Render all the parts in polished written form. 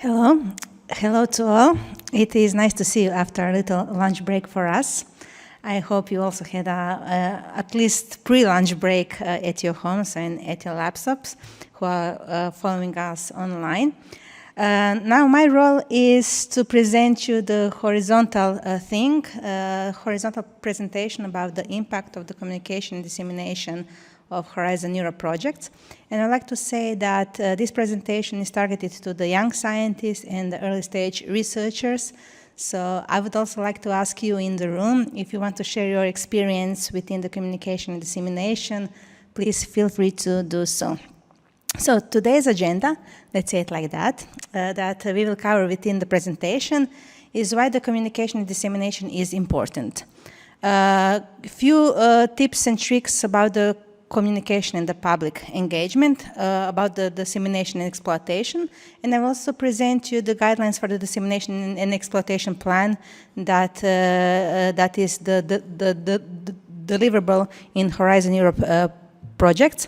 Hello. Hello to all. It is nice to see you after a little lunch break for us. I hope you also had at least pre-lunch break at your homes and at your laptops who are following us online. Now my role is to present you the horizontal horizontal presentation about the impact of the communication and dissemination of Horizon Europe projects. And I'd like to say that this presentation is targeted to the young scientists and the early stage researchers. So I would also like to ask you in the room, if you want to share your experience within the communication and dissemination, please feel free to do so. So today's agenda, let's say it like that, that we will cover within the presentation is why the communication and dissemination is important. Few tips and tricks about the communication and the public engagement, about the dissemination and exploitation, and I will also present you the guidelines for the dissemination and exploitation plan that that is the deliverable in Horizon Europe projects.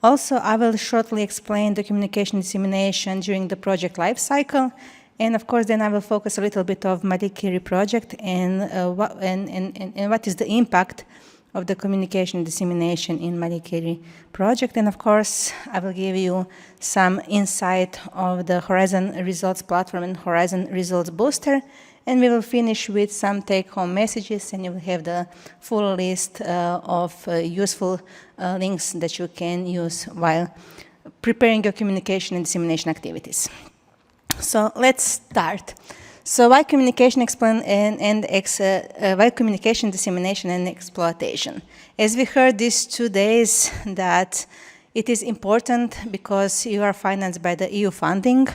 Also, I will shortly explain the communication dissemination during the project life cycle, and of course, then I will focus a little bit of Marie Curie project and what is the impact of the communication dissemination in Marie Curie project. And of course, I will give you some insight of the Horizon Results Platform and Horizon Results Booster. And we will finish with some take-home messages, and you will have the full list of useful links that you can use while preparing your communication and dissemination activities. So let's start. So why communication why communication, dissemination, and exploitation? As we heard these 2 days, that it is important because you are financed by the EU funding,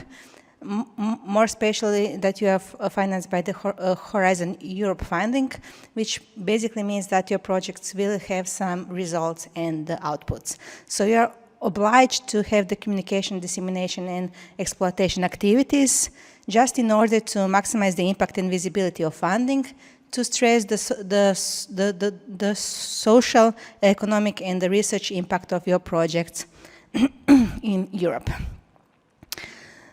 more especially that you are financed by the Horizon Europe funding, which basically means that your projects will have some results and outputs. So you are obliged to have the communication, dissemination, and exploitation activities just in order to maximize the impact and visibility of funding, to stress the social, economic, and the research impact of your projects in Europe.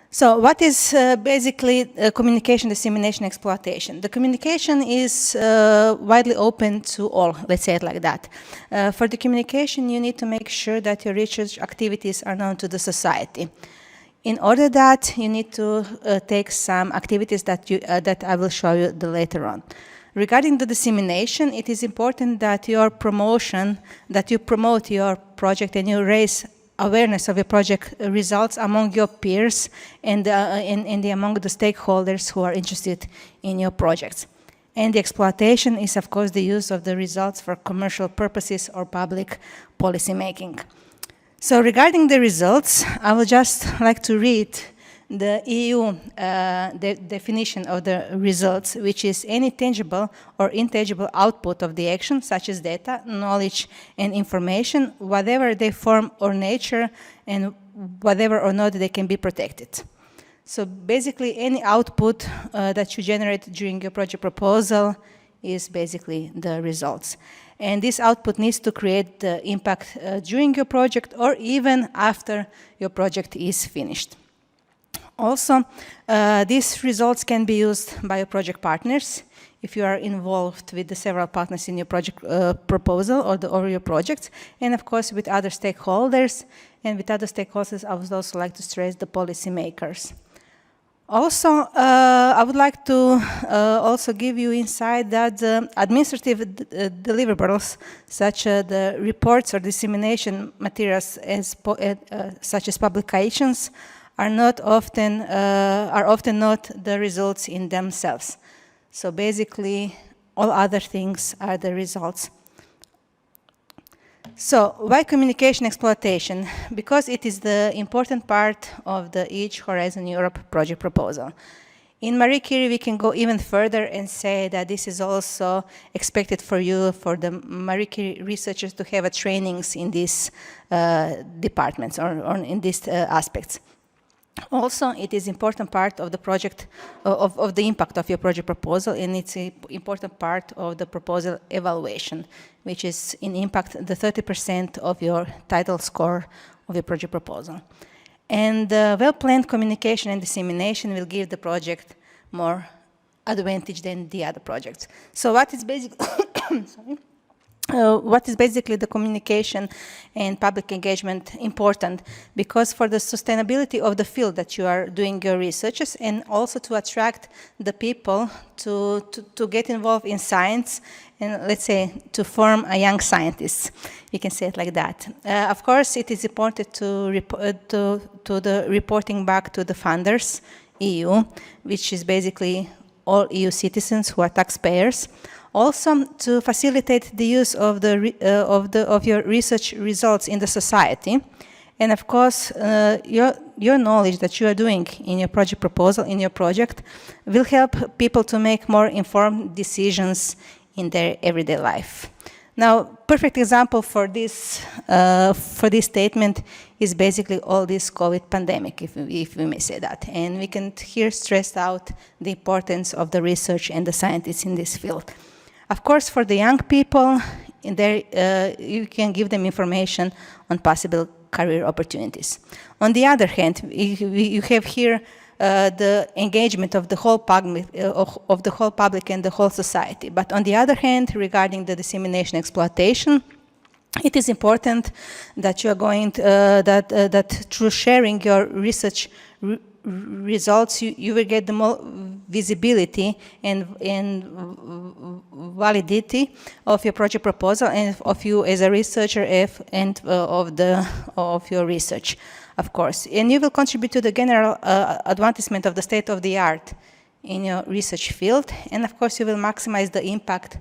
So what is basically communication, dissemination, exploitation? The communication is widely open to all, let's say it like that. For the communication, you need to make sure that your research activities are known to the society. In order that, you need to take some activities that I will show you later on. Regarding the dissemination, it is important that you promote your project and you raise awareness of your project results among your peers and among the stakeholders who are interested in your projects. And the exploitation is, of course, the use of the results for commercial purposes or public policy making. So regarding the results, I would just like to read the EU definition of the results, which is any tangible or intangible output of the action, such as data, knowledge, and information, whatever their form or nature, and whatever or not they can be protected. So basically, any output that you generate during your project proposal is basically the results. And this output needs to create the impact during your project or even after your project is finished. Also, these results can be used by your project partners if you are involved with the several partners in your project proposal or your projects, and of course with other stakeholders. And with other stakeholders, I would also like to stress the policymakers. Also, I would like to also give you insight that the administrative deliverables, such as the reports or dissemination materials, such as publications, are often not the results in themselves. So basically, all other things are the results. So why communication exploitation? Because it is the important part of each Horizon Europe project proposal. In Marie Curie, we can go even further and say that this is also expected for the Marie Curie researchers to have trainings in these departments or in these aspects. Also, it is important part of the project, of the impact of your project proposal, and it's an important part of the proposal evaluation, which is in impact the 30% of your title score of your project proposal. And well-planned communication and dissemination will give the project more advantage than the other projects. So what is basically what is basically the communication and public engagement important? Because for the sustainability of the field that you are doing your researches, and also to attract the people to get involved in science, and let's say to form a young scientist, you can say it like that. Of course, it is important to the reporting back to the funders, EU, which is basically all EU citizens who are taxpayers. Also, to facilitate the use of your research results in the society, and of course, your knowledge that you are doing in your project proposal, in your project, will help people to make more informed decisions in their everyday life. Now, perfect example for this statement is basically all this COVID pandemic, if we may say that. And we can here stress out the importance of the research and the scientists in this field. Of course, for the young people, you can give them information on possible career opportunities. On the other hand, you have here the engagement of the whole public, and the whole society. But on the other hand, regarding the dissemination exploitation, it is important that you are going that through sharing your research results, you will get the more visibility and validity of your project proposal and of you as a researcher and of your research, of course. And you will contribute to the general advancement of the state of the art in your research field, and of course you will maximize the impact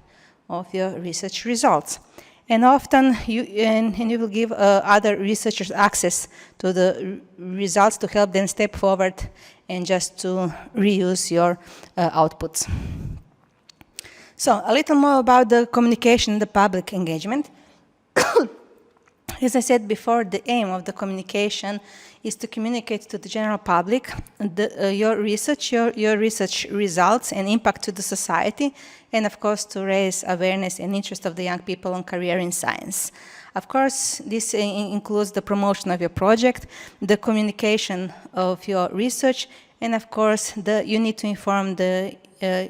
of your research results. And often you will give other researchers access to the results to help them step forward and just to reuse your outputs. So a little more about the communication and the public engagement. As I said before, the aim of the communication is to communicate to the general public your research results and impact to the society, and of course to raise awareness and interest of the young people on career in science. Of course, this includes the promotion of your project, the communication of your research, and of course you need to inform the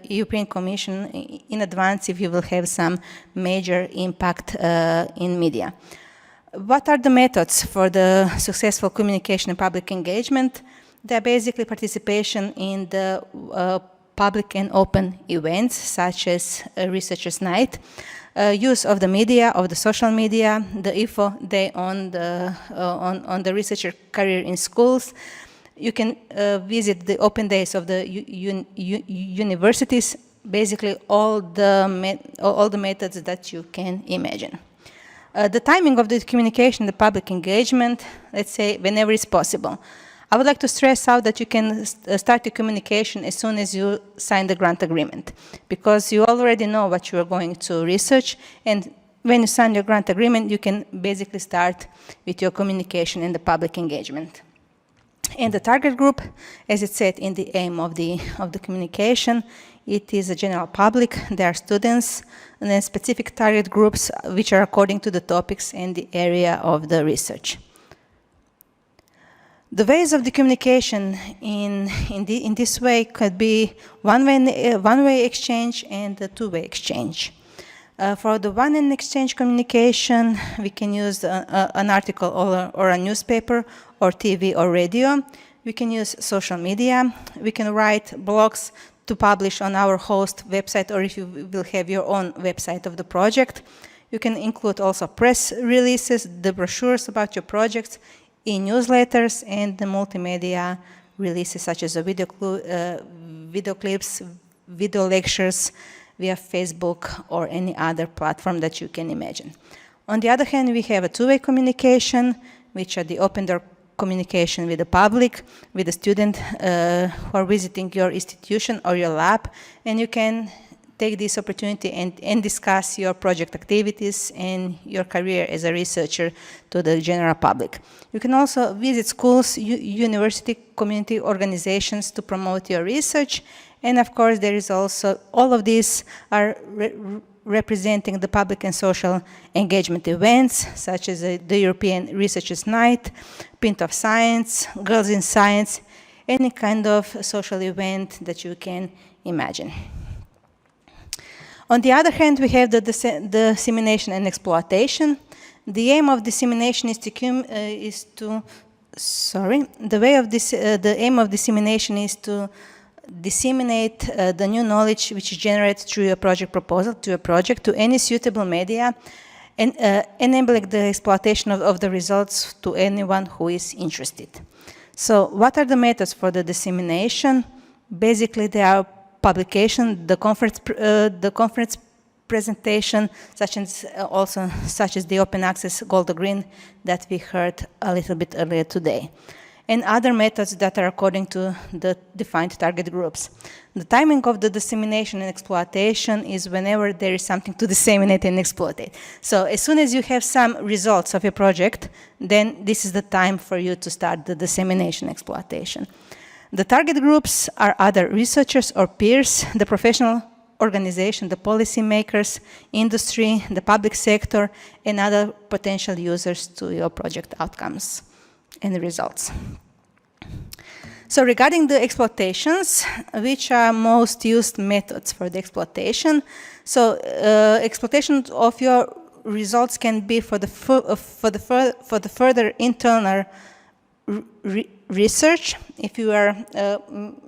European Commission in advance if you will have some major impact in media. What are the methods for the successful communication and public engagement? They're basically participation in the public and open events, such as Researchers' Night, use of the media, of the social media, the info day on the researcher career in schools. You can visit the open days of the universities, basically all the methods that you can imagine. The timing of the communication, the public engagement, let's say whenever it's possible. I would like to stress out that you can start the communication as soon as you sign the grant agreement, because you already know what you are going to research, and when you sign your grant agreement, you can basically start with your communication and the public engagement. And the target group, as it said in the aim of the communication, it is a general public. There are students, and then specific target groups which are according to the topics and the area of the research. The ways of the communication in this way could be one-way exchange and the two-way exchange. For the one-way exchange communication, we can use an article or a newspaper or TV or radio. We can use social media. We can write blogs to publish on our host website, or if you will have your own website of the project. You can include also press releases, the brochures about your projects, e-newsletters, and the multimedia releases such as the video clips, video lectures via Facebook or any other platform that you can imagine. On the other hand, we have a two-way communication, which are the open door communication with the public, with the student who are visiting your institution or your lab, and you can take this opportunity and discuss your project activities and your career as a researcher to the general public. You can also visit schools, university, community organizations to promote your research, and of course there is also, all of these are representing the public and social engagement events, such as the European Researchers' Night, Pint of Science, Girls in Science, any kind of social event that you can imagine. On the other hand, we have the dissemination and exploitation. The aim of dissemination is the aim of dissemination is to disseminate the new knowledge which is generated through a project proposal to a project to any suitable media, and enabling the exploitation of the results to anyone who is interested. So what are the methods for the dissemination? Basically, they are publication, the conference presentation, such as the open access gold or green that we heard a little bit earlier today, and other methods that are according to the defined target groups. The timing of the dissemination and exploitation is whenever there is something to disseminate and exploit it. So as soon as you have some results of your project, then this is the time for you to start the dissemination exploitation. The target groups are other researchers or peers, the professional organization, the policymakers, industry, the public sector, and other potential users to your project outcomes and results. So regarding the exploitations, which are most used methods for the exploitation? So exploitation of your results can be for the further internal research. If you are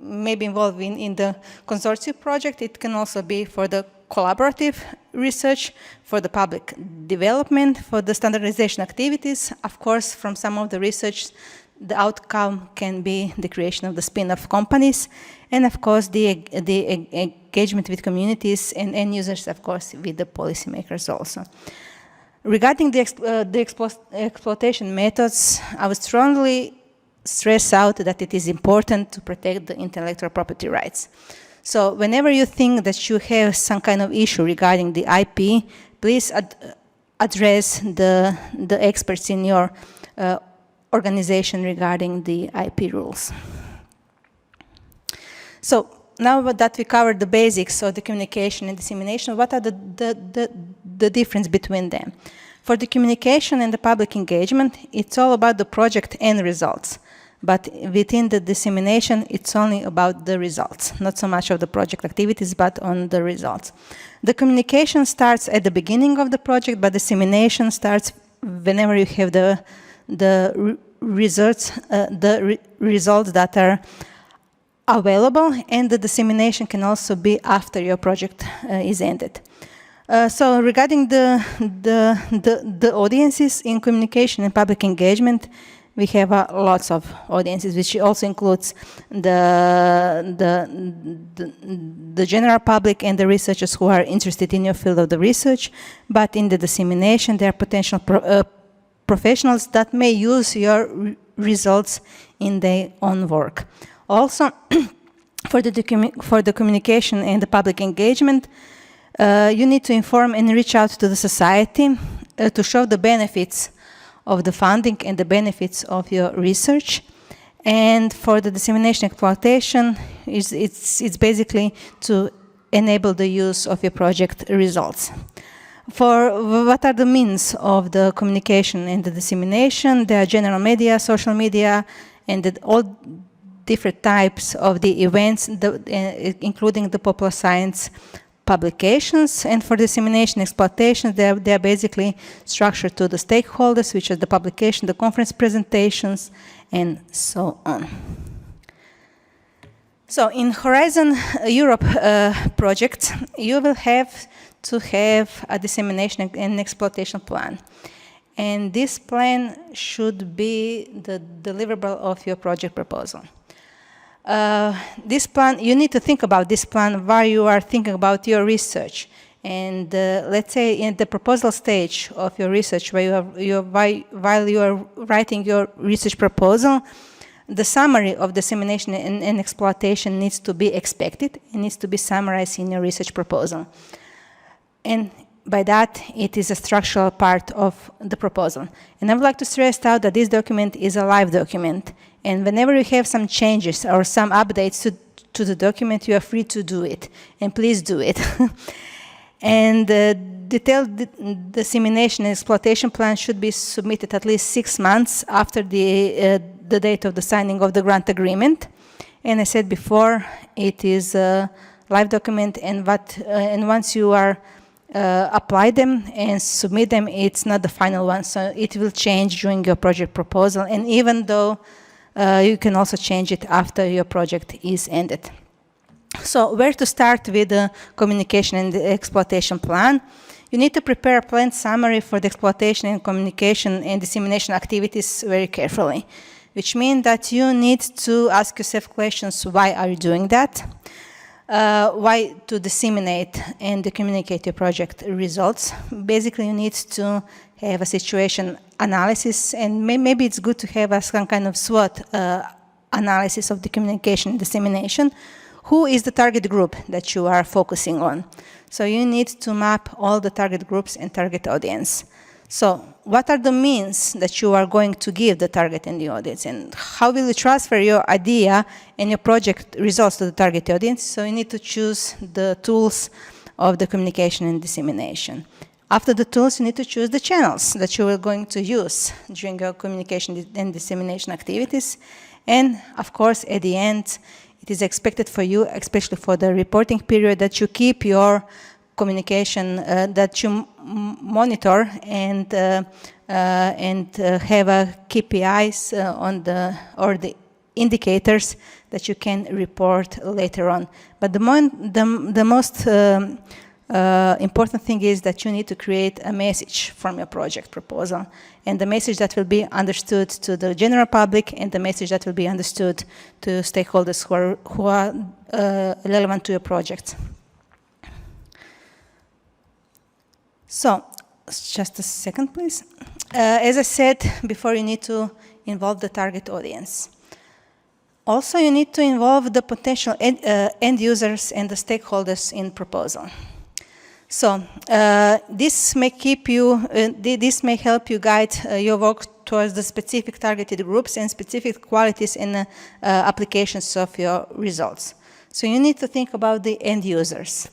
maybe involved in the consortium project, it can also be for the collaborative research, for the public development, for the standardization activities. Of course, from some of the research, the outcome can be the creation of the spin-off companies, and of course, the engagement with communities and end users, of course, with the policymakers also. Regarding the exploitation methods, I would strongly stress out that it is important to protect the intellectual property rights. So whenever you think that you have some kind of issue regarding the IP, please address the experts in your organization regarding the IP rules. So now that we covered the basics of the communication and dissemination, what are the difference between them? For the communication and the public engagement, it's all about the project and results. But within the dissemination, it's only about the results, not so much of the project activities, but on the results. The communication starts at the beginning of the project, but dissemination starts whenever you have the results that are available, and the dissemination can also be after your project is ended. So regarding the audiences in communication and public engagement, we have lots of audiences, which also includes the general public and the researchers who are interested in your field of the research. But in the dissemination, there are potential professionals that may use your results in their own work. Also, for the communication and the public engagement, you need to inform and reach out to the society to show the benefits of the funding and the benefits of your research. And for the dissemination exploitation, it's basically to enable the use of your project results. For what are the means of the communication and the dissemination? There are general media, social media, and all different types of the events, including the popular science publications. And for dissemination exploitation, they are basically structured to the stakeholders, which is the publication, the conference presentations, and so on. So in Horizon Europe project, you will have to have a dissemination and exploitation plan. And this plan should be the deliverable of your project proposal. This plan, you need to think about this plan while you are thinking about your research. And let's say in the proposal stage of your research, while you are writing your research proposal, the summary of dissemination and exploitation needs to be expected. It needs to be summarized in your research proposal. And by that, it is a structural part of the proposal. And I would like to stress out that this document is a live document. And whenever you have some changes or some updates to the document, you are free to do it. And please do it. And detailed dissemination and exploitation plan should be submitted at least 6 months after the date of the signing of the grant agreement. And I said before, it is a live document, and once you are apply them and submit them, it's not the final one, so it will change during your project proposal, and even though you can also change it after your project is ended. So where to start with the communication and the exploitation plan? You need to prepare a planned summary for the exploitation and communication and dissemination activities very carefully, which means that you need to ask yourself questions: why are you doing that? Why to disseminate and to communicate your project results? Basically, you need to have a situation analysis, and maybe it's good to have some kind of SWOT analysis of the communication and dissemination. Who is the target group that you are focusing on? So you need to map all the target groups and target audience. So what are the means that you are going to give the target and the audience, and how will you transfer your idea and your project results to the target audience? So you need to choose the tools of the communication and dissemination. After the tools, you need to choose the channels that you are going to use during your communication and dissemination activities. And of course, at the end, it is expected for you, especially for the reporting period, that you keep your communication, that you monitor and have KPIs on the indicators that you can report later on. But the most important thing is that you need to create a message from your project proposal, and the message that will be understood to the general public, and the message that will be understood to stakeholders who are relevant to your project. So, just a second, please. As I said before, you need to involve the target audience. Also, you need to involve the potential end users and the stakeholders in proposal. So, this may help you guide your work towards the specific targeted groups and specific qualities and applications of your results. So, you need to think about the end users.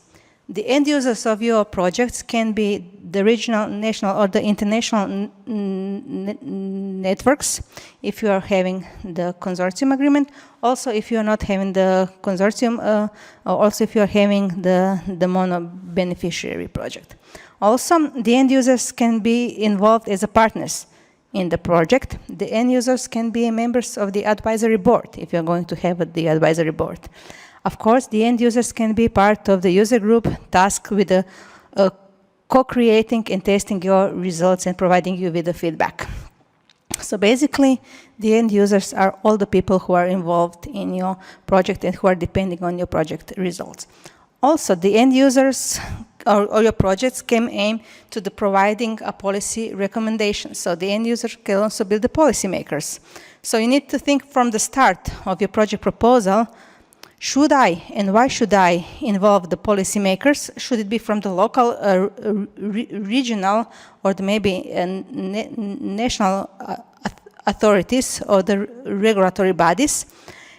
The end users of your projects can be the regional, national, or the international networks, if you are having the consortium agreement. Also, if you are not having the consortium, or also if you are having the mono beneficiary project. Also, the end users can be involved as a partners in the project. The end users can be members of the advisory board, if you are going to have the advisory board. Of course, the end users can be part of the user group tasked with co-creating and testing your results and providing you with the feedback. So basically, the end users are all the people who are involved in your project and who are depending on your project results. Also, the end users or your projects can aim to the providing a policy recommendation. So the end user can also be the policymakers. So you need to think from the start of your project proposal: should I and why should I involve the policymakers? Should it be from the local, regional, or maybe national authorities or the regulatory bodies?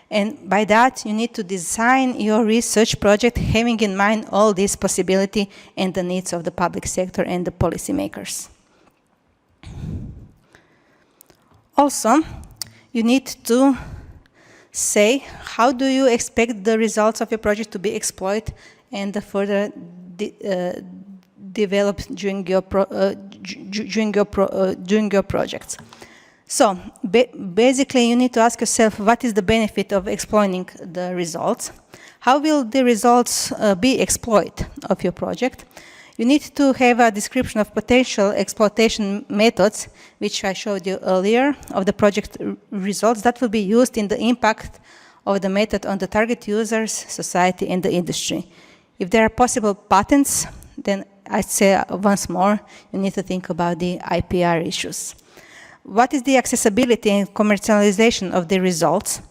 And by that, you need to design your research project having in mind all these possibilities and the needs of the public sector and the policymakers. Also, you need to say, how do you expect the results of your project to be exploited and further developed during your projects? So basically, you need to ask yourself, what is the benefit of exploiting the results? How will the results be exploited of your project? You need to have a description of potential exploitation methods, which I showed you earlier, of the project results that will be used in the impact of the method on the target users, society, and the industry. If there are possible patents, then I'd say once more, you need to think about the IPR issues. What is the accessibility and commercialization of the results?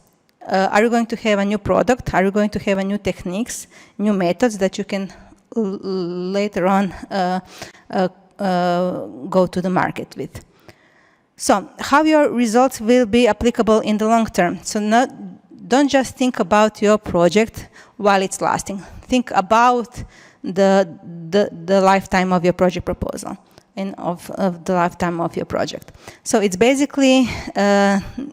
Are you going to have a new product? Are you going to have a new techniques, new methods that you can later on go to the market with? So how your results will be applicable in the long term? So don't just think about your project while it's lasting. Think about the lifetime of your project proposal and of the lifetime of your project. So it's basically,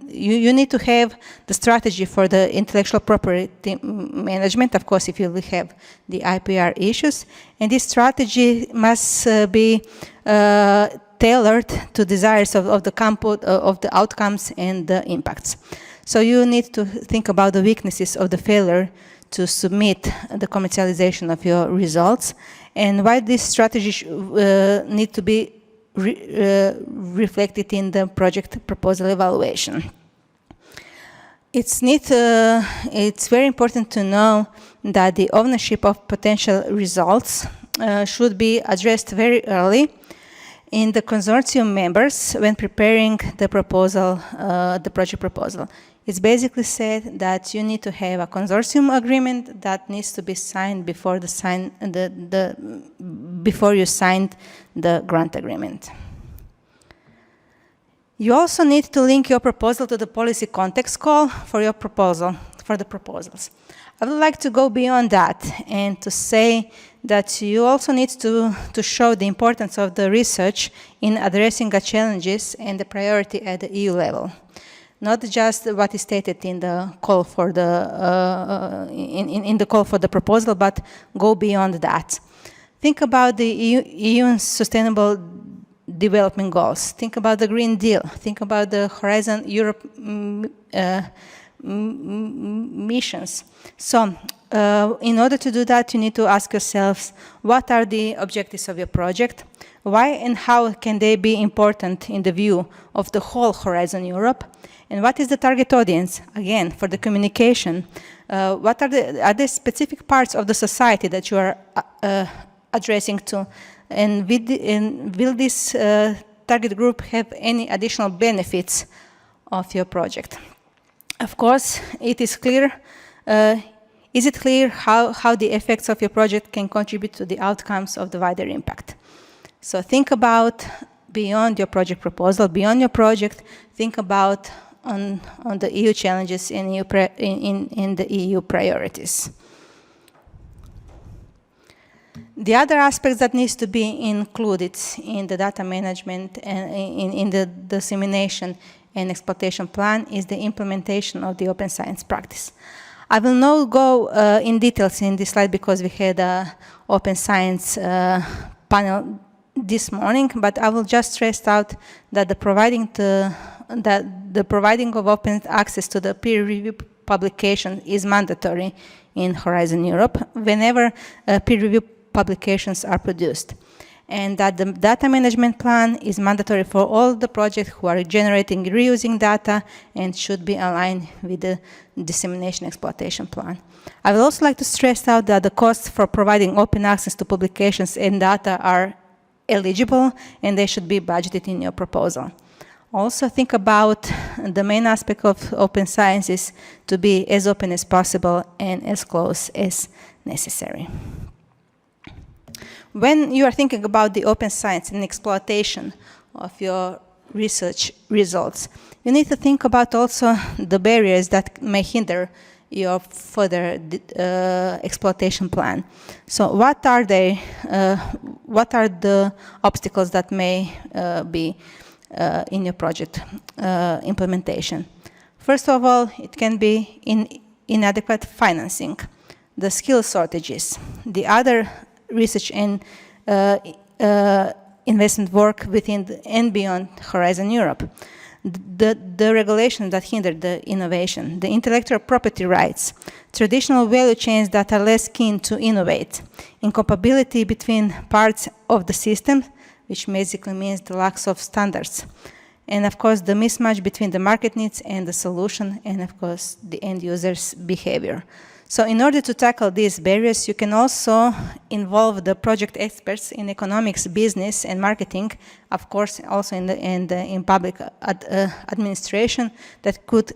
you need to have the strategy for the intellectual property management, of course, if you will have the IPR issues, and this strategy must be tailored to desires of the outcomes and the impacts. So you need to think about the weaknesses of the failure to submit the commercialization of your results, and why this strategy need to be reflected in the project proposal evaluation. It's very important to know that the ownership of potential results should be addressed very early in the consortium members when preparing the proposal, the project proposal. It's basically said that you need to have a consortium agreement that needs to be signed before before you signed the grant agreement. You also need to link your proposal to the policy context call for your proposal, for the proposals. I would like to go beyond that and to say that you also need to show the importance of the research in addressing the challenges and the priority at the EU level. Not just what is stated in the call for the in the call for the proposal, but go beyond that. Think about the EU Sustainable Development Goals. Think about the Green Deal. Think about the Horizon Europe missions. So, in order to do that, you need to ask yourselves, what are the objectives of your project? Why and how can they be important in the view of the whole Horizon Europe? And what is the target audience, again, for the communication? What are there specific parts of the society that you are addressing to? And will this target group have any additional benefits of your project? Of course, it is clear. Is it clear how the effects of your project can contribute to the outcomes of the wider impact? So think about beyond your project proposal, beyond your project, think about on the EU challenges in the EU priorities. The other aspects that needs to be included in the data management and in the dissemination and exploitation plan is the implementation of the open science practice. I will not go in details in this slide because we had an open science panel this morning, but I will just stress out that the providing of open access to the peer review publication is mandatory in Horizon Europe whenever peer review publications are produced, and that the data management plan is mandatory for all the projects who are generating reusing data and should be aligned with the dissemination exploitation plan. I would also like to stress out that the costs for providing open access to publications and data are eligible and they should be budgeted in your proposal. Also think about the main aspect of open science is to be as open as possible and as close as necessary. When you are thinking about the open science and exploitation of your research results, you need to think about also the barriers that may hinder your further exploitation plan. So what are they? What are the obstacles that may be in your project implementation? First of all, it can be inadequate financing, the skill shortages, the other research and investment work within and beyond Horizon Europe, the regulations that hinder the innovation, the intellectual property rights, traditional value chains that are less keen to innovate, incompatibility between parts of the system, which basically means the lack of standards, and of course the mismatch between the market needs and the solution, and of course the end user's behavior. So in order to tackle these barriers, you can also involve the project experts in economics, business, and marketing, of course, also in public administration, that could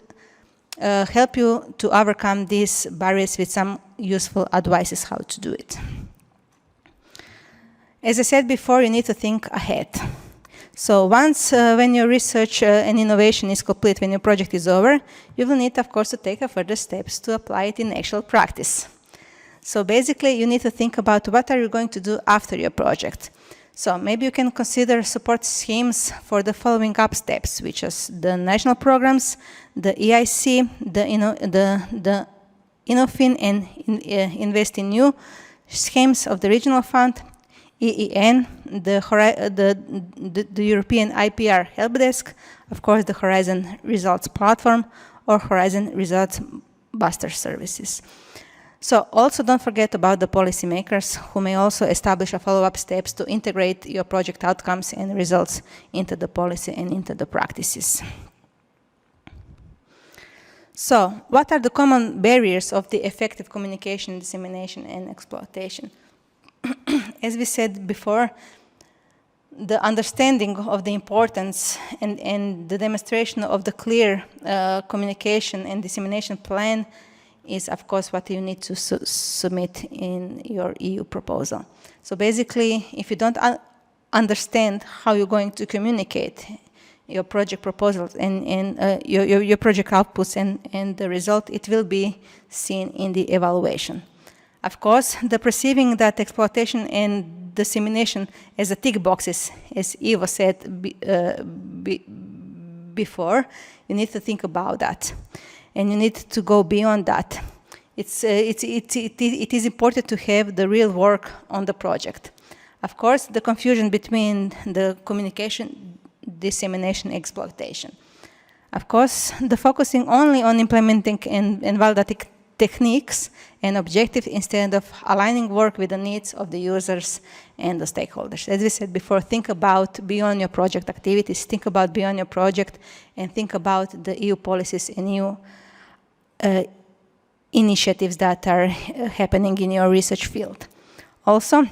help you to overcome these barriers with some useful advices how to do it. As I said before, you need to think ahead. So once when your research and innovation is complete, when your project is over, you will need, of course, to take further steps to apply it in actual practice. So basically, you need to think about what are you going to do after your project. So maybe you can consider support schemes for the following up steps, which is the national programs, the EIC, the Innofin, and invest in new schemes of the regional fund, EEN, the European IPR help desk, of course the Horizon Results platform, or Horizon Results Buster services. So also don't forget about the policymakers, who may also establish a follow-up steps to integrate your project outcomes and results into the policy and into the practices. So what are the common barriers of the effective communication, dissemination, and exploitation? As we said before, the understanding of the importance and the demonstration of the clear communication and dissemination plan is, of course, what you need to submit in your EU proposal. So basically, if you don't understand how you're going to communicate your project proposals and your project outputs and the result, it will be seen in the evaluation. Of course, the perceiving that exploitation and dissemination as a tick boxes, as Ivo said before, you need to think about that. And you need to go beyond that. It is important to have the real work on the project. Of course, the confusion between the communication, dissemination, exploitation. Of course, the focusing only on implementing and validating techniques and objectives instead of aligning work with the needs of the users and the stakeholders. As we said before, think about beyond your project activities, think about beyond your project, and think about the EU policies and EU initiatives that are happening in your research field. Also,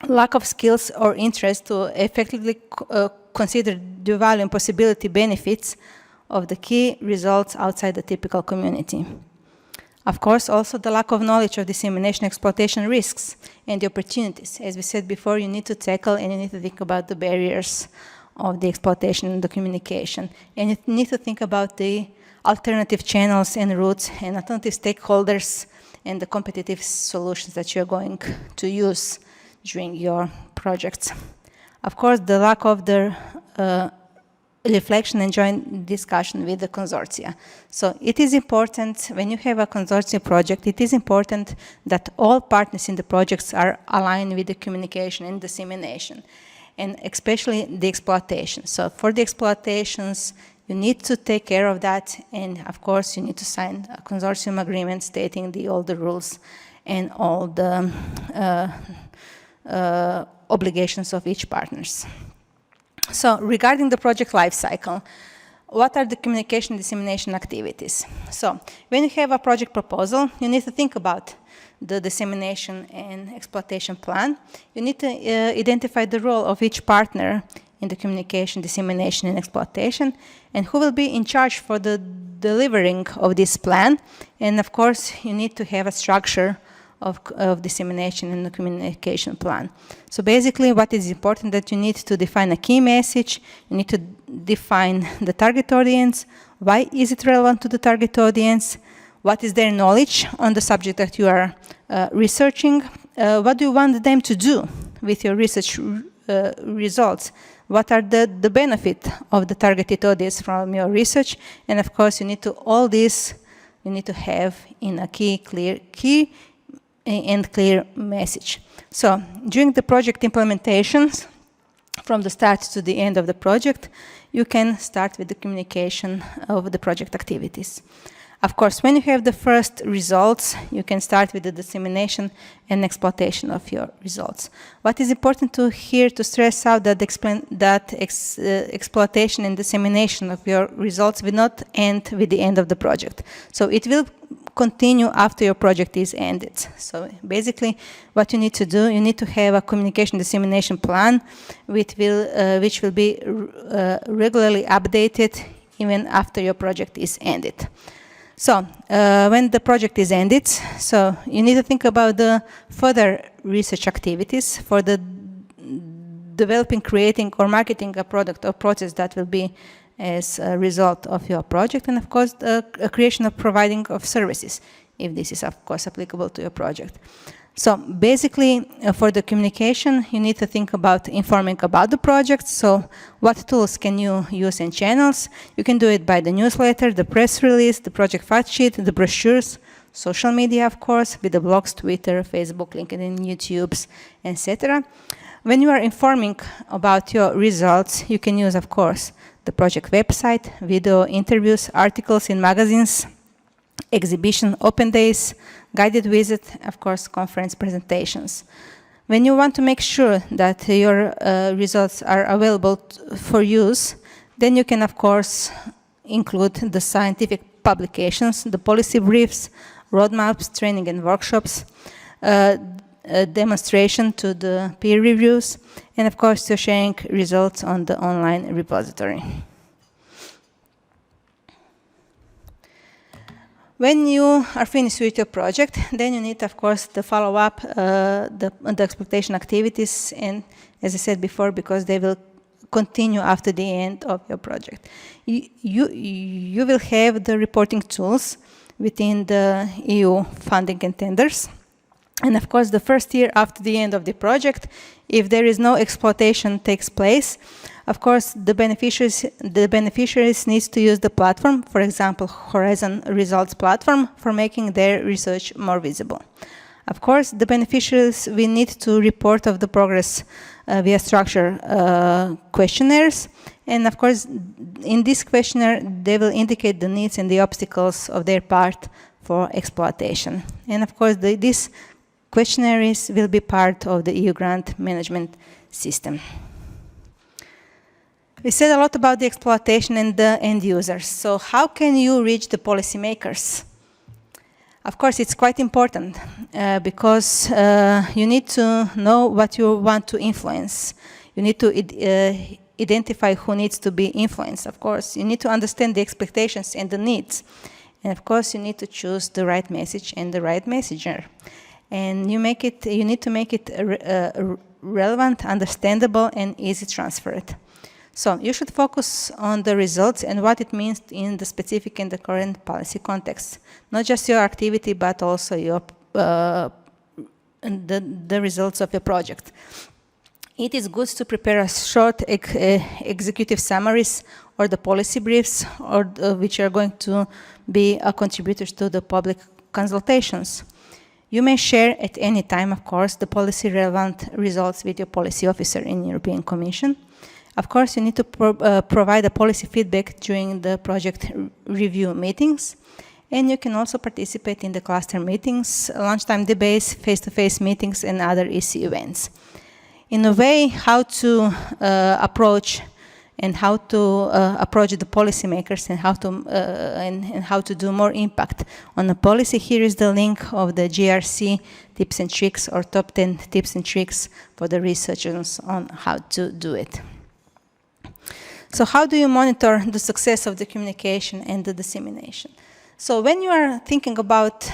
lack of skills or interest to effectively consider the value and possibility benefits of the key results outside the typical community. Of course, also the lack of knowledge of dissemination exploitation risks and the opportunities. As we said before, you need to tackle and you need to think about the barriers of the exploitation and the communication. And you need to think about the alternative channels and routes and alternative stakeholders and the competitive solutions that you're going to use during your projects. Of course, the lack of the reflection and joint discussion with the consortia. So it is important, when you have a consortium project, it is important that all partners in the projects are aligned with the communication and dissemination, and especially the exploitation. So for the exploitations, you need to take care of that, and of course you need to sign a consortium agreement stating all the rules and all the obligations of each partners. So regarding the project lifecycle, what are the communication dissemination activities? So when you have a project proposal, you need to think about the dissemination and exploitation plan. You need to identify the role of each partner in the communication, dissemination, and exploitation, and who will be in charge for the delivering of this plan. And of course, you need to have a structure of dissemination and the communication plan. So basically, what is important that you need to define a key message, you need to define the target audience, why is it relevant to the target audience, what is their knowledge on the subject that you are researching, what do you want them to do with your research results, what are the benefit of the targeted audience from your research, and of course you need to all this you need to have in a key and clear message. So during the project implementations, from the start to the end of the project, you can start with the communication of the project activities. Of course, when you have the first results, you can start with the dissemination and exploitation of your results. What is important here to stress out that exploitation and dissemination of your results will not end with the end of the project. So it will continue after your project is ended. So basically, what you need to do, you need to have a communication dissemination plan which will be regularly updated even after your project is ended. So when the project is ended, so you need to think about the further research activities for the developing, creating, or marketing a product or process that will be as a result of your project, and of course the creation of providing of services. if this is, of course, applicable to your project. So basically, for the communication, you need to think about informing about the project. So what tools can you use and channels? You can do it by the newsletter, the press release, the project fact sheet, the brochures, social media, of course, with the blogs, Twitter, Facebook, LinkedIn, YouTubes, etc. When you are informing about your results, you can use, of course, the project website, video interviews, articles in magazines, exhibition, open days, guided visit, of course, conference presentations. When you want to make sure that your results are available for use, then you can, of course, include the scientific publications, the policy briefs, roadmaps, training and workshops, demonstration to the peer reviews, and of course, you're sharing results on the online repository. When you are finished with your project, then you need, of course, to follow up the exploitation activities, and as I said before, because they will continue after the end of your project. You will have the reporting tools within the EU funding and tenders. And of course, the first year after the end of the project, if there is no exploitation takes place, of course, the beneficiaries need to use the platform, for example, Horizon Results platform, for making their research more visible. Of course, the beneficiaries will need to report of the progress via structured questionnaires. And of course, in this questionnaire, they will indicate the needs and the obstacles of their part for exploitation. And of course, these questionnaires will be part of the EU grant management system. We said a lot about the exploitation and the end users. So how can you reach the policymakers? Of course, it's quite important because you need to know what you want to influence. You need to identify who needs to be influenced, of course. You need to understand the expectations and the needs. And of course, you need to choose the right message and the right messenger. And you need to make it relevant, understandable, and easy transferred. So you should focus on the results and what it means in the specific and the current policy context. Not just your activity, but also your the results of your project. It is good to prepare a short executive summaries or the policy briefs, or which are going to be contributors to the public consultations. You may share at any time, of course, the policy relevant results with your policy officer in the European Commission. Of course, you need to provide a policy feedback during the project review meetings. And you can also participate in the cluster meetings, lunchtime debates, face-to-face meetings, and other EC events. In a way, how to approach the policymakers and how to do more impact on the policy. Here is the link of the GRC tips and tricks, or top 10 tips and tricks for the researchers on how to do it. So how do you monitor the success of the communication and the dissemination? So when you are thinking about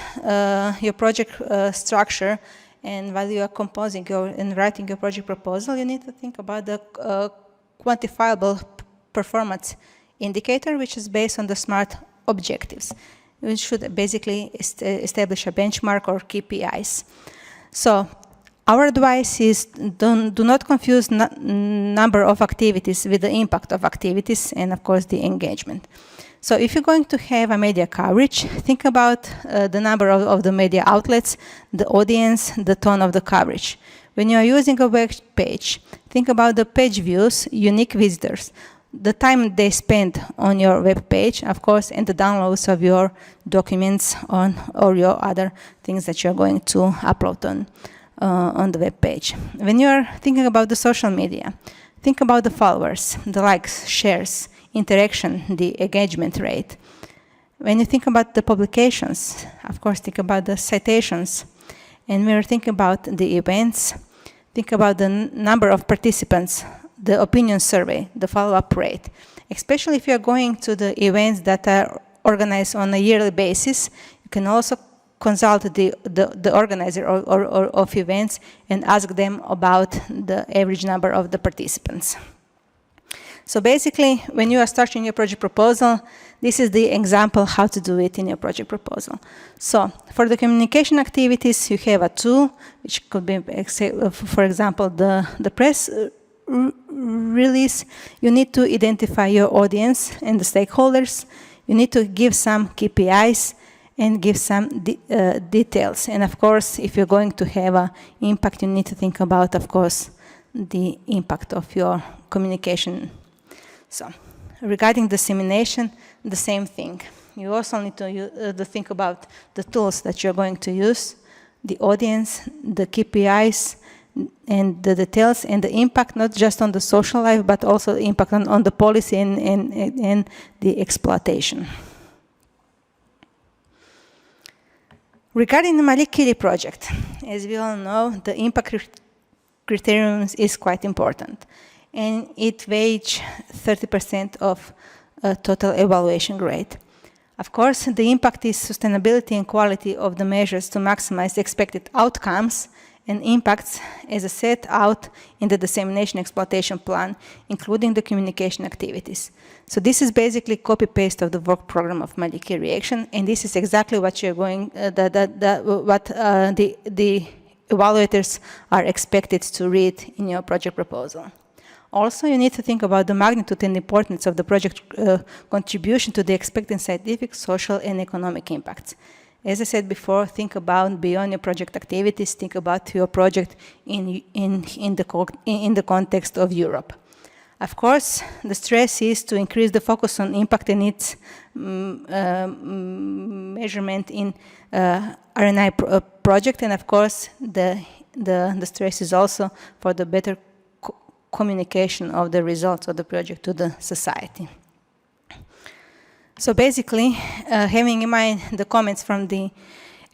your project structure, and while you are composing and writing your project proposal, you need to think about the quantifiable performance indicator, which is based on the SMART objectives. We should basically establish a benchmark or KPIs. So our advice is do not confuse number of activities with the impact of activities and, of course, the engagement. So if you're going to have a media coverage, think about the number of the media outlets, the audience, the tone of the coverage. When you are using a web page, think about the page views, unique visitors, the time they spend on your web page, of course, and the downloads of your documents or your other things that you're going to upload on the web page. When you're thinking about the social media, think about the followers, the likes, shares, interaction, the engagement rate. When you think about the publications, of course, think about the citations. And when you're thinking about the events, think about the number of participants, the opinion survey, the follow-up rate. Especially if you're going to the events that are organized on a yearly basis, you can also consult the organizer of events and ask them about the average number of the participants. So basically, when you are structuring your project proposal, this is the example how to do it in your project proposal. So for the communication activities, you have a tool, which could be, for example, the press release. You need to identify your audience and the stakeholders. You need to give some KPIs and give some details. And of course, if you're going to have an impact, you need to think about, of course, the impact of your communication. So regarding dissemination, the same thing. You also need to think about the tools that you're going to use, the audience, the KPIs, and the details, and the impact, not just on the social life, but also the impact on the policy and the exploitation. Regarding the Maja Miše project, as we all know, the impact criterium is quite important, and it weighs 30% of total evaluation grade. Of course, the impact is sustainability and quality of the measures to maximize the expected outcomes and impacts as set out in the dissemination exploitation plan, including the communication activities. So this is basically copy-paste of the work program of Maja Miše reaction, and this is exactly what you're going, the evaluators are expected to read in your project proposal. Also, you need to think about the magnitude and importance of the project contribution to the expected scientific, social, and economic impacts. As I said before, think about beyond your project activities, think about your project in the context of Europe. Of course, the stress is to increase the focus on impact and its measurement in R&I project, and of course, the stress is also for the better communication of the results of the project to the society. So basically, having in mind the comments from the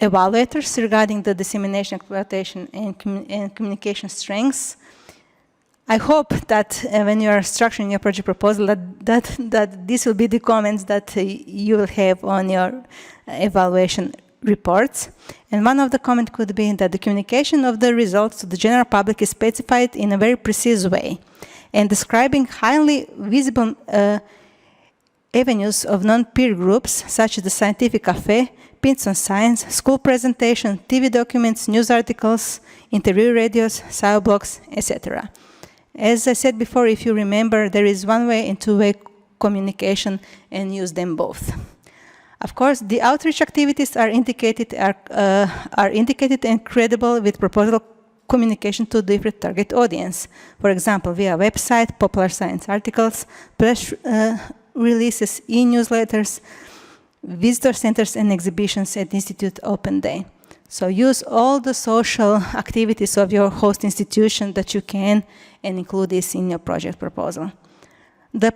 evaluators regarding the dissemination, exploitation, and communication strengths, I hope that when you are structuring your project proposal, that this will be the comments that you will have on your evaluation reports. And one of the comments could be that the communication of the results to the general public is specified in a very precise way and describing highly visible avenues of non-peer groups, such as the scientific cafe, pins on science, school presentation, TV documents, news articles, interview radios, side blogs, etc. As I said before, if you remember, there is one-way and two-way communication, and use them both. Of course, the outreach activities are indicated and credible with proposal communication to different target audience. For example, via website, popular science articles, press releases, e-newsletters, visitor centers, and exhibitions at Institute Open Day. So use all the social activities of your host institution that you can and include this in your project proposal. The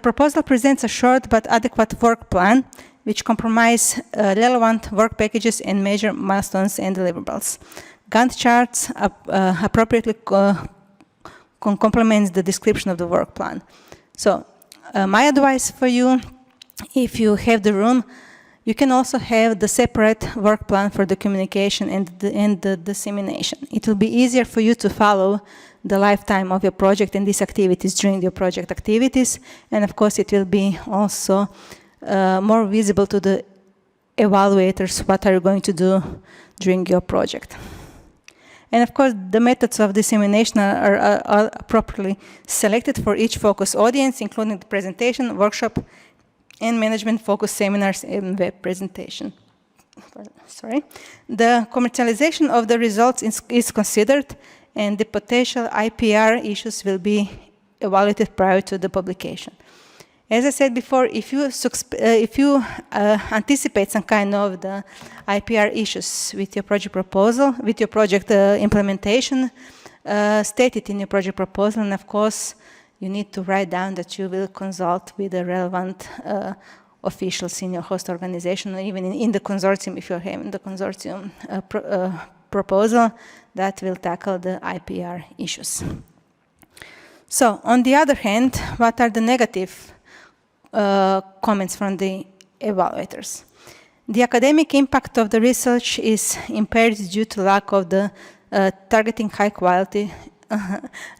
proposal presents a short but adequate work plan which comprise relevant work packages and major milestones and deliverables. Gantt charts appropriately complements the description of the work plan. So my advice for you, if you have the room, you can also have the separate work plan for the communication and the dissemination. It will be easier for you to follow the lifetime of your project and these activities during your project activities. And of course, it will be also more visible to the evaluators what are you going to do during your project. And of course, the methods of dissemination are properly selected for each focus audience, including the presentation, workshop, and management focus seminars and web presentation. Sorry. The commercialization of the results is considered, and the potential IPR issues will be evaluated prior to the publication. As I said before, if you anticipate some kind of the IPR issues with your project proposal, with your project implementation, state it in your project proposal, and of course, you need to write down that you will consult with the relevant officials in your host organization, or even in the consortium, if you're having the consortium proposal that will tackle the IPR issues. So, on the other hand, what are the negative comments from the evaluators? The academic impact of the research is impaired due to lack of the targeting high quality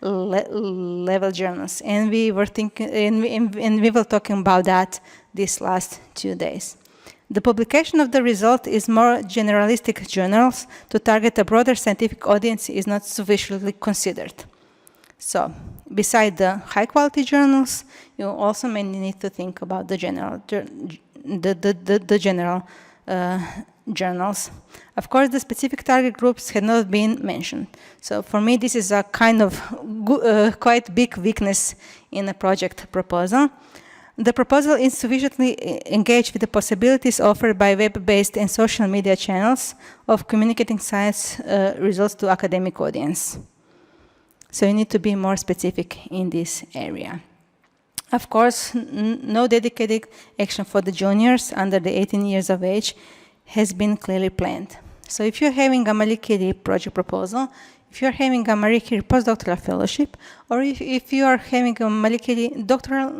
level journals, and we were thinking, and we were talking about that these last 2 days. The publication of the result is more generalistic journals to target a broader scientific audience is not sufficiently considered. So, beside the high-quality journals, you also may need to think about the general journals. Of course, the specific target groups had not been mentioned. So, for me, this is a kind of quite big weakness in a project proposal. The proposal is sufficiently engaged with the possibilities offered by web-based and social media channels of communicating science results to academic audience. So you need to be more specific in this area. Of course, no dedicated action for the juniors under the 18 years of age has been clearly planned. So if you're having a Marie Curie project proposal, if you're having a Marie Curie postdoctoral fellowship, or if you are having a Marie Curie doctoral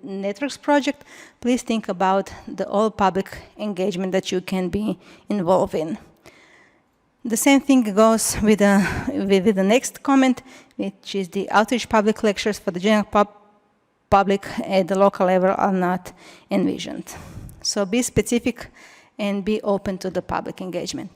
networks project, please think about the all public engagement that you can be involved in. The same thing goes with the next comment, which is the outreach public lectures for the general public at the local level are not envisioned. So be specific and be open to the public engagement.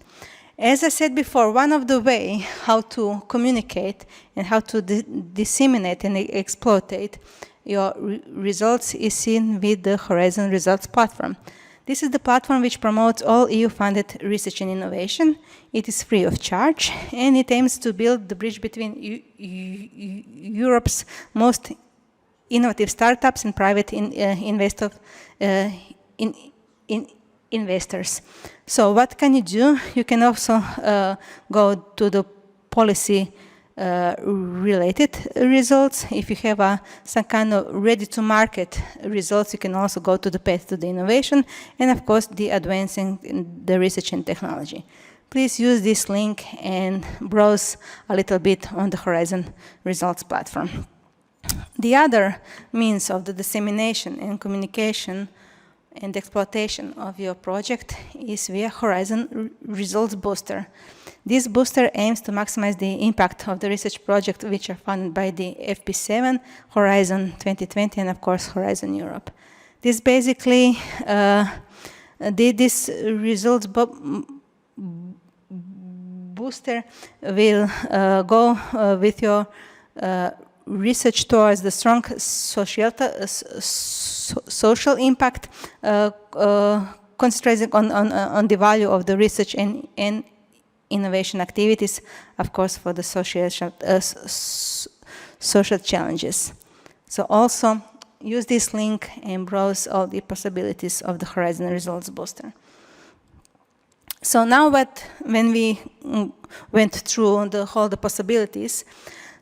As I said before, one of the ways how to communicate and how to disseminate and exploitate your results is seen with the Horizon Results platform. This is the platform which promotes all EU-funded research and innovation. It is free of charge, and it aims to build the bridge between Europe's most innovative startups and private investors. So what can you do? You can also go to the policy related results. If you have some kind of ready-to-market results, you can also go to the path to the innovation, and of course the advancing in the research and technology. Please use this link and browse a little bit on the Horizon Results platform. The other means of the dissemination and communication and exploitation of your project is via Horizon Results Booster. This booster aims to maximize the impact of the research projects which are funded by the FP7, Horizon 2020, and of course Horizon Europe. This basically, this results booster will go with your research towards the strong social impact, concentrating on the value of the research and innovation activities, of course, for the social challenges. So also use this link and browse all the possibilities of the Horizon Results Booster. So now when we went through the possibilities,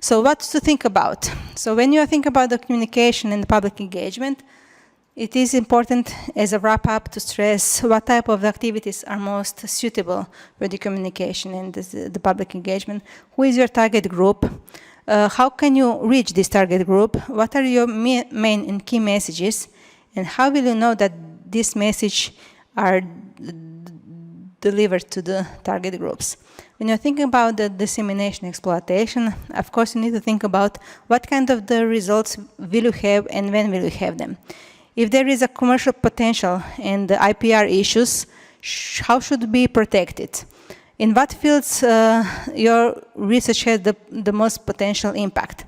so what to think about? So when you think about the communication and the public engagement, it is important as a wrap-up to stress what type of activities are most suitable for the communication and the public engagement. Who is your target group? How can you reach this target group? What are your main and key messages? And how will you know that these messages are delivered to the target groups? When you're thinking about the dissemination exploitation, of course you need to think about what kind of the results will you have and when will you have them. If there is a commercial potential and the IPR issues, how should it be protected? In what fields your research has the most potential impact?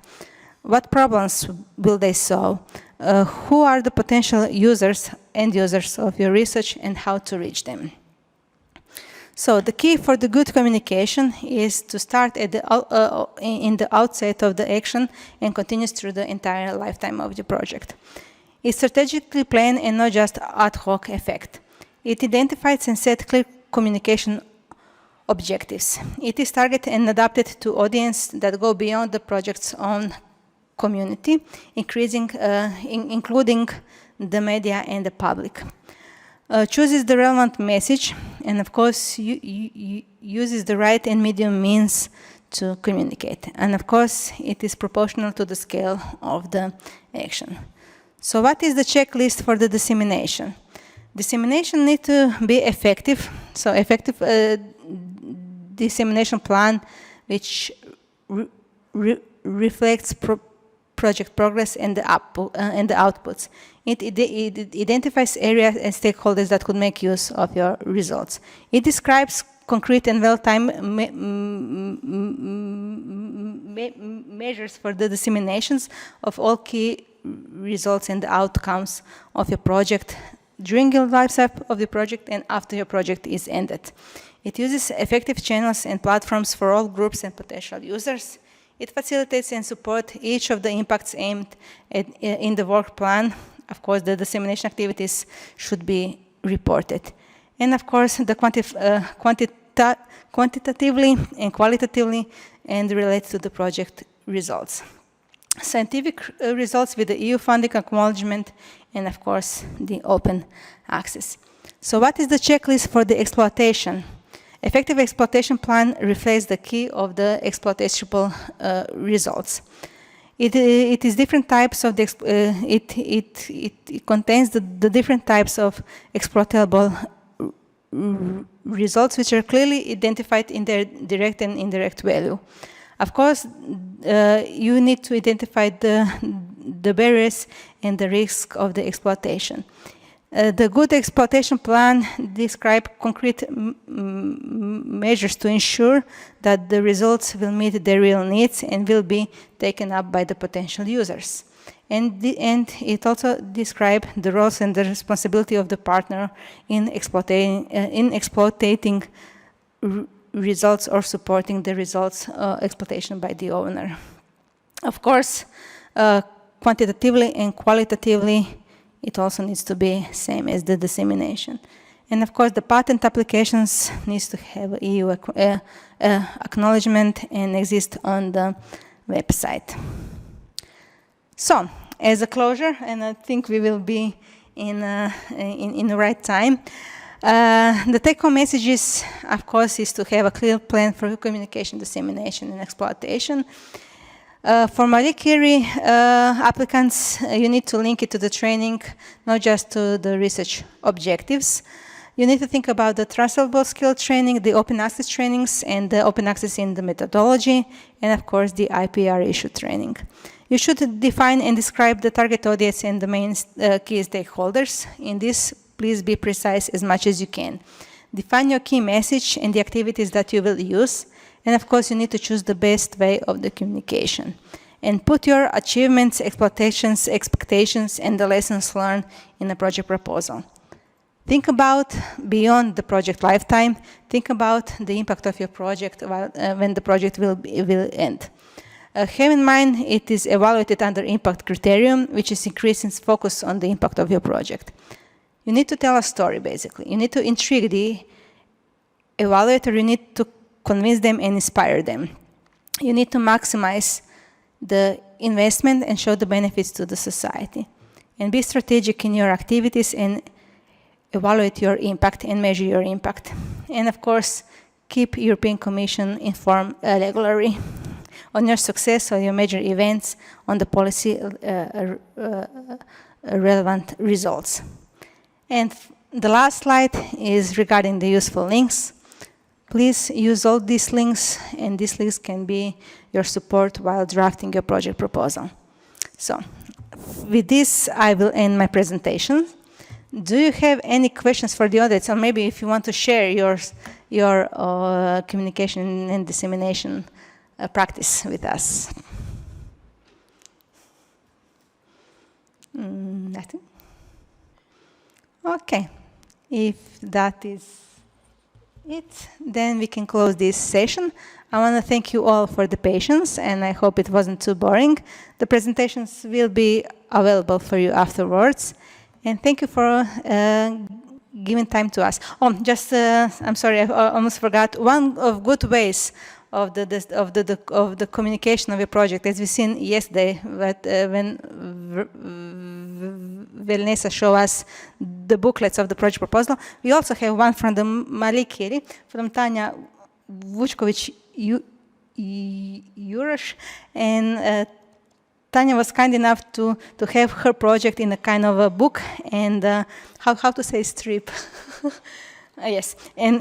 What problems will they solve? Who are the potential users, end users of your research, and how to reach them? So the key for the good communication is to start at in the outset of the action and continues through the entire lifetime of the project. It's strategically planned and not just ad hoc effect. It identifies and sets clear communication objectives. It is targeted and adapted to audience that go beyond the project's own community, including the media and the public. Chooses the relevant message, and of course uses the right and medium means to communicate. And of course it is proportional to the scale of the action. So what is the checklist for the dissemination? Dissemination needs to be effective. So effective dissemination plan, which reflects project progress and the outputs. It identifies areas and stakeholders that could make use of your results. It describes concrete and well-timed measures for the disseminations of all key results and outcomes of your project during your lifecycle of the project and after your project is ended. It uses effective channels and platforms for all groups and potential users. It facilitates and supports each of the impacts aimed at, in the work plan. Of course, the dissemination activities should be reported. And of course, the quantitatively and qualitatively and relates to the project results. Scientific results with the EU funding acknowledgement and of course the open access. So what is the checklist for the exploitation? Effective exploitation plan reflects the key of the exploitable results. It is different types of the it contains the different types of exploitable results which are clearly identified in their direct and indirect value. Of course, you need to identify the barriers and the risk of the exploitation. The good exploitation plan describes concrete measures to ensure that the results will meet their real needs and will be taken up by the potential users. And it also describes the roles and the responsibility of the partner in exploiting results or supporting the results exploitation by the owner. Of course, quantitatively and qualitatively, it also needs to be same as the dissemination. And of course, the patent applications needs to have EU acknowledgement and exist on the website. So, as a closure, and I think we will be in the right time, the take-home messages, of course, is to have a clear plan for communication, dissemination, and exploitation. For Marie Curie applicants, you need to link it to the training, not just to the research objectives. You need to think about the transferable skill training, the open access trainings, and the open access in the methodology, and of course the IPR issue training. You should define and describe the target audience and the main key stakeholders. In this, please be precise as much as you can. Define your key message and the activities that you will use. And of course, you need to choose the best way of the communication. And put your achievements, exploitations, expectations, and the lessons learned in a project proposal. Think about beyond the project lifetime. Think about the impact of your project when the project will end. Have in mind it is evaluated under impact criterium, which is increasing focus on the impact of your project. You need to tell a story, basically. You need to intrigue the evaluator. You need to convince them and inspire them. You need to maximize the investment and show the benefits to the society. And be strategic in your activities and evaluate your impact and measure your impact. And of course, keep European Commission informed regularly on your success or your major events, on the policy relevant results. And the last slide is regarding the useful links. Please use all these links, and these links can be your support while drafting your project proposal. So, with this, I will end my presentation. Do you have any questions for the audience, or maybe if you want to share your communication and dissemination practice with us? Nothing? Okay. If that is it, then we can close this session. I want to thank you all for the patience, and I hope it wasn't too boring. The presentations will be available for you afterwards. And thank you for giving time to us. Oh, just, I'm sorry, I almost forgot. One of good ways of the communication of your project, as we've seen yesterday, when Vernesa showed us the booklets of the project proposal, we also have one from the Marie Curie, from Tanja Vučković-Juroš, and Tanja was kind enough to have her project in a kind of a book, and how to say strip. Yes, and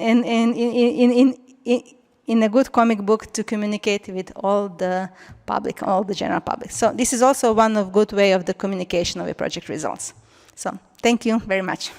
in a good comic book to communicate with all the public, all the general public. So this is also one of good way of the communication of the project results. So thank you very much.